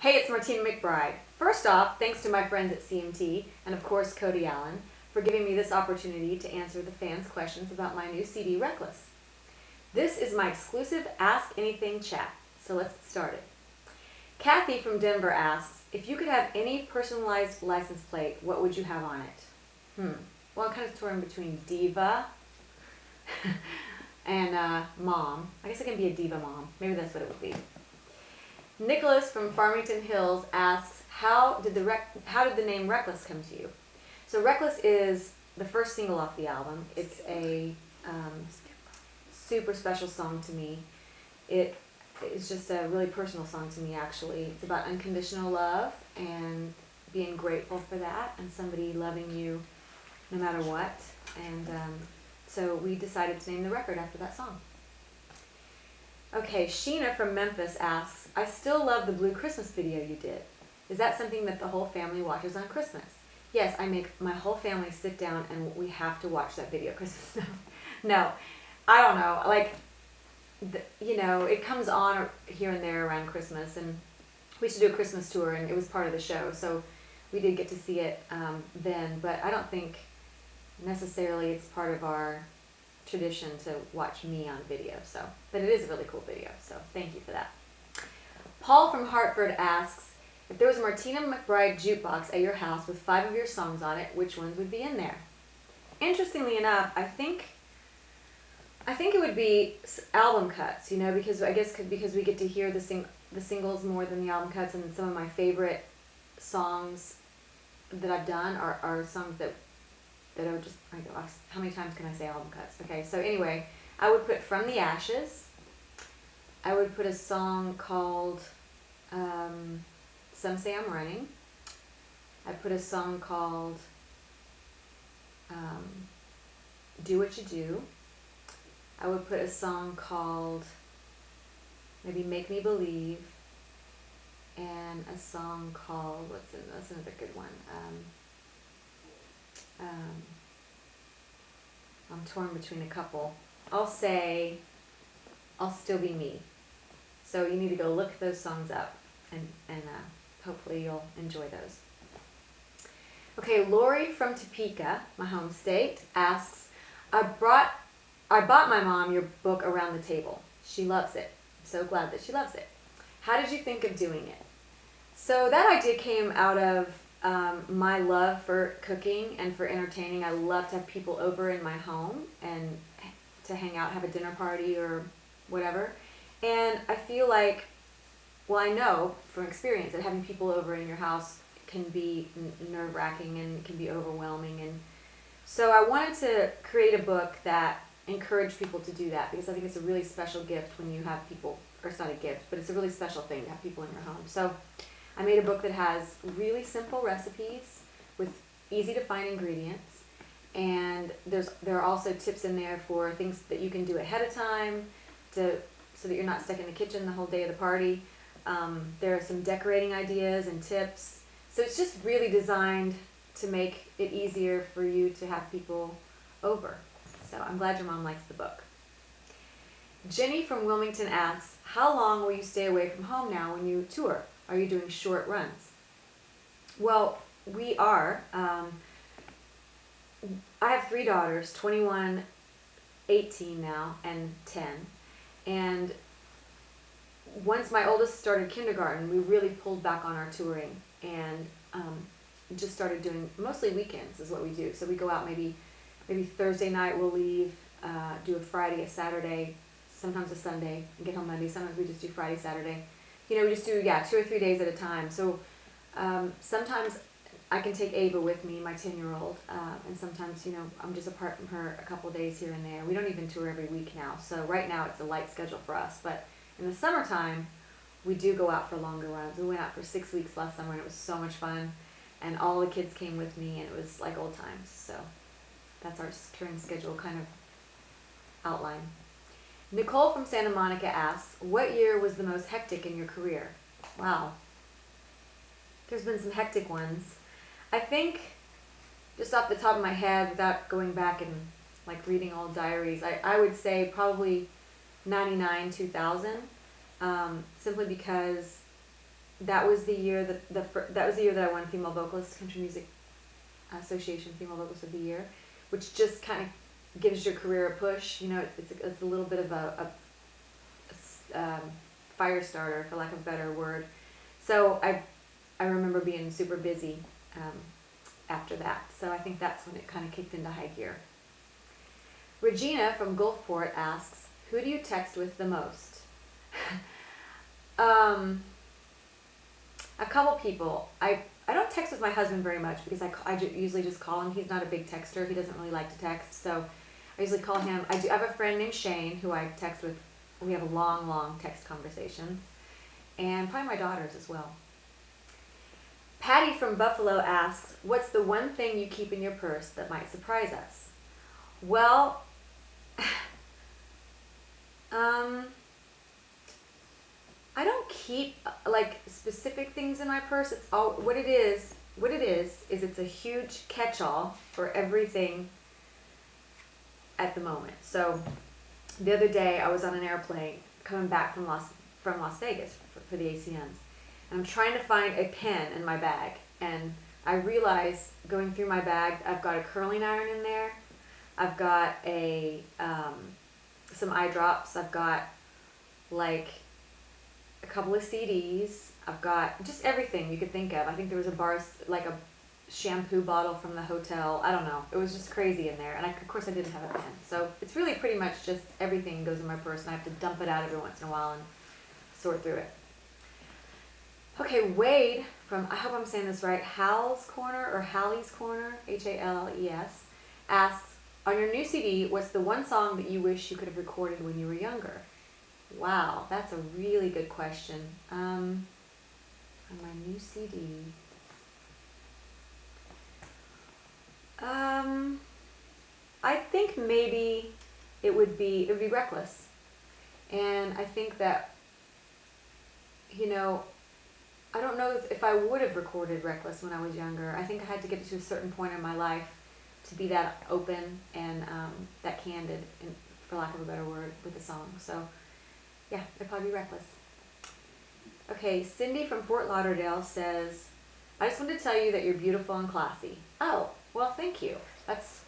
Hey, it's Martina McBride. First off, thanks to my friends at CMT and of course Cody for giving me this opportunity to answer the fans' questions about my new CD, Reckless. This is my exclusive Ask Anything chat, so let's get started. Kathy from Denver asks, if you could have any personalized license plate, what would you have on it? Well, I'm kind of torn between diva and mom. I guess I can be a diva mom. Maybe that's what it would be. Nicholas from Farmington Hills asks, how did the name Reckless come to you? So Reckless is the first single off the album. It's a super special song to me. It's just a really personal song to me, actually. It's about unconditional love and being grateful for that and somebody loving you no matter what. And so we decided to name the record after that song. Okay, Sheena from Memphis asks, I still love the Blue Christmas video you did. Is that something that the whole family watches on Christmas? Yes, I make my whole family sit down and we have to watch that video Christmas. No, I don't know. Like, it comes on here and there around Christmas, and we used to do a Christmas tour, and it was part of the show, so we did get to see it then, but I don't think necessarily it's part of our tradition to watch me on video, but it is a really cool video, so thank you for that. Paul from Hartford asks, if there was a Martina McBride jukebox at your house with 5 of your songs on it, which ones would be in there? Interestingly enough, I think it would be album cuts, because we get to hear the singles more than the album cuts, and some of my favorite songs that I've done are songs that are just, how many times can I say album cuts? Okay, so anyway, I would put From the Ashes. I would put a song called Some Say I'm Running. I put a song called Do What You Do. I would put a song called maybe Make Me Believe, and a song called, that's another good one. I'm torn between a couple. I'll say I'll Still Be Me. So you need to go look those songs up, and hopefully you'll enjoy those. Okay, Lori from Topeka, my home state, asks, I bought my mom your book Around the Table. She loves it. I'm so glad that she loves it. How did you think of doing it? So that idea came out of my love for cooking and for entertaining. I love to have people over in my home and to hang out, have a dinner party or whatever. And I feel like, I know from experience that having people over in your house can be nerve-wracking and can be overwhelming. And so I wanted to create a book that encouraged people to do that, because I think it's a really special gift when you have people, or it's not a gift, but it's a really special thing to have people in your home. So I made a book that has really simple recipes with easy to find ingredients, and there are also tips in there for things that you can do ahead of time so that you're not stuck in the kitchen the whole day of the party. There are some decorating ideas and tips. So it's just really designed to make it easier for you to have people over. So I'm glad your mom likes the book. Jenny from Wilmington asks, how long will you stay away from home now when you tour? Are you doing short runs? Well, we are. I have 3 daughters, 21, 18 now, and 10. And once my oldest started kindergarten, we really pulled back on our touring and just started doing mostly weekends is what we do. So we go out maybe Thursday night we'll leave, do a Friday, a Saturday, sometimes a Sunday, and get home Monday. Sometimes we just do Friday, Saturday. We just do 2 or 3 days at a time. So sometimes I can take Ava with me, my 10-year-old, and sometimes I'm just apart from her a couple of days here and there. We don't even tour every week now, so right now it's a light schedule for us. But in the summertime, we do go out for longer runs. We went out for 6 weeks last summer, and it was so much fun. And all the kids came with me, and it was like old times. So that's our touring schedule kind of outline. Nicole from Santa Monica asks, what year was the most hectic in your career? Wow. There's been some hectic ones. I think, just off the top of my head, without going back and reading old diaries, I would say probably 99, 2000, simply because that was the year that was the year that I won Female Vocalist, Country Music Association Female Vocalist of the Year, which just kind of gives your career a push. You know, it's a little bit of a fire starter, for lack of a better word. So I remember being super busy after that. So I think that's when it kind of kicked into high gear. Regina from Gulfport asks, who do you text with the most? A couple people. I don't text with my husband very much because I usually just call him. He's not a big texter. He doesn't really like to text. So I usually call him. I have a friend named Shane who I text with. We have a long text conversations. And probably my daughters as well. Patty from Buffalo asks, what's the one thing you keep in your purse that might surprise us? Well, I don't keep like specific things in my purse. It's all what it is it's a huge catch-all for everything at the moment. So the other day I was on an airplane coming back from Las Vegas for the ACMs, and I'm trying to find a pen in my bag, and I realized going through my bag I've got a curling iron in there, I've got a some eye drops, I've got like a couple of CDs, I've got just everything you could think of. I think there was like a shampoo bottle from the hotel. I don't know. It was just crazy in there. And of course I didn't have a pen. So it's really pretty much just everything goes in my purse, and I have to dump it out every once in a while and sort through it. Okay, Wade from, I hope I'm saying this right, Hal's Corner or Hallie's Corner, Halles, asks, on your new CD, what's the one song that you wish you could have recorded when you were younger? Wow, that's a really good question. On my new CD, I think maybe it would be Reckless, and I think that, you know, I don't know if I would have recorded Reckless when I was younger. I think I had to get to a certain point in my life to be that open and that candid, for lack of a better word, with the song. So yeah, it'd probably be Reckless. Okay, Cindy from Fort Lauderdale says, I just wanted to tell you that you're beautiful and classy. Oh, well, thank you. That's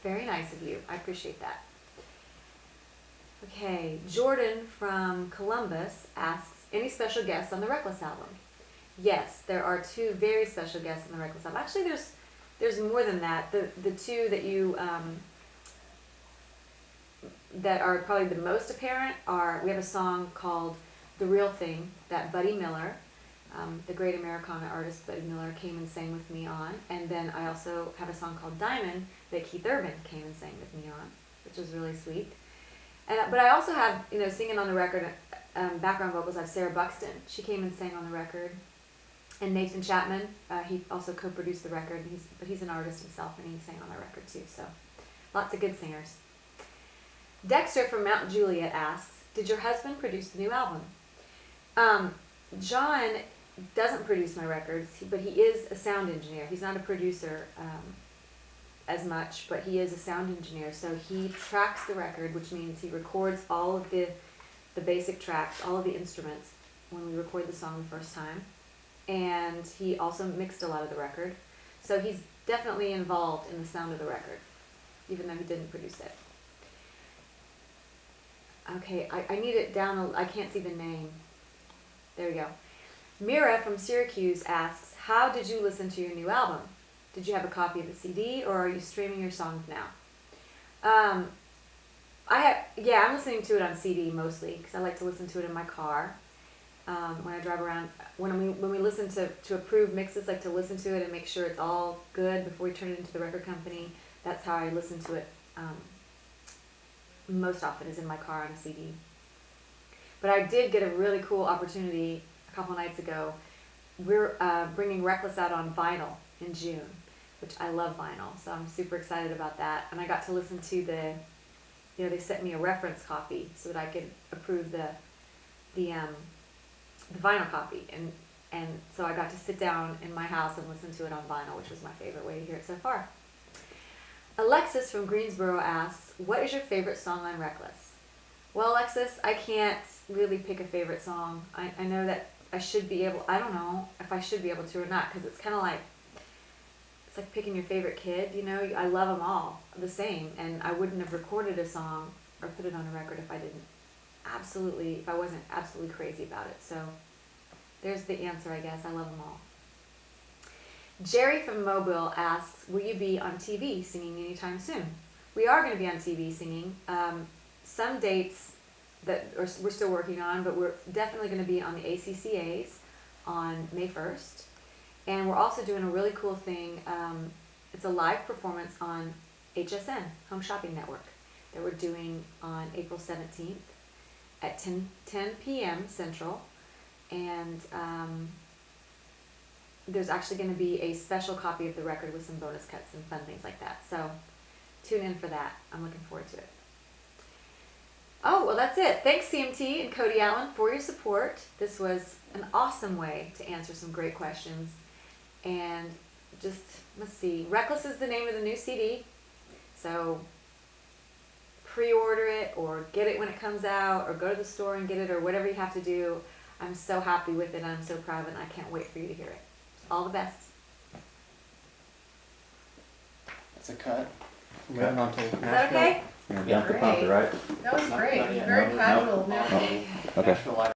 very nice of you. I appreciate that. Okay, Jordan from Columbus asks, any special guests on the Reckless album? Yes, there are two very special guests on the Reckless album. Actually, there's more than that. The two that you that are probably the most apparent are, we have a song called The Real Thing that Buddy Miller, the great Americana artist Buddy Miller, came and sang with me on. And then I also have a song called Diamond that Keith Urban came and sang with me on, which was really sweet. But I also have, you know, singing on the record, background vocals, I have Sarah Buxton. She came and sang on the record. And Nathan Chapman, he also co-produced the record, but he's an artist himself, and he sang on the record too. So lots of good singers. Dexter from Mount Juliet asks, did your husband produce the new album? John doesn't produce my records, but he is a sound engineer. He's not a producer as much, but he is a sound engineer. So he tracks the record, which means he records all of the basic tracks, all of the instruments when we record the song the first time. And he also mixed a lot of the record. So he's definitely involved in the sound of the record, even though he didn't produce it. Okay, I need it down, I can't see the name. There we go. Mira from Syracuse asks, how did you listen to your new album? Did you have a copy of the CD, or are you streaming your songs now? I'm listening to it on CD mostly, because I like to listen to it in my car. When I drive around, when we listen to approved mixes, like to listen to it and make sure it's all good before we turn it into the record company. That's how I listen to it most often, is in my car on a CD. But I did get a really cool opportunity a couple nights ago. We're bringing Reckless out on vinyl in June, which I love vinyl, so I'm super excited about that. And I got to listen to they sent me a reference copy so that I could approve the vinyl copy, and so I got to sit down in my house and listen to it on vinyl, which was my favorite way to hear it so far. Alexis from Greensboro asks, what is your favorite song on Reckless? Well, Alexis, I can't really pick a favorite song. I know that I should be able, I don't know if I should be able to or not, because it's kind of like, it's like picking your favorite kid, you know, I love them all the same, and I wouldn't have recorded a song or put it on a record if I wasn't absolutely crazy about it. So there's the answer, I guess. I love them all. Jerry from Mobile asks, will you be on TV singing anytime soon? We are going to be on TV singing. Some dates that we're still working on, but we're definitely going to be on the ACCAs on May 1st. And we're also doing a really cool thing. It's a live performance on HSN, Home Shopping Network, that we're doing on April 17th at 10 p.m. Central. And there's actually going to be a special copy of the record with some bonus cuts and fun things like that. So tune in for that. I'm looking forward to it. Oh, well, that's it. Thanks, CMT and Cody Allen, for your support. This was an awesome way to answer some great questions. And just, let's see, Reckless is the name of the new CD. So pre-order it or get it when it comes out or go to the store and get it or whatever you have to do. I'm so happy with it. I'm so proud of it, and I can't wait for you to hear it. All the best. It's a cut. Is that okay? Yeah, dump the pump, right? That was great. Not yet. Very No, casual. Okay. Nashville Live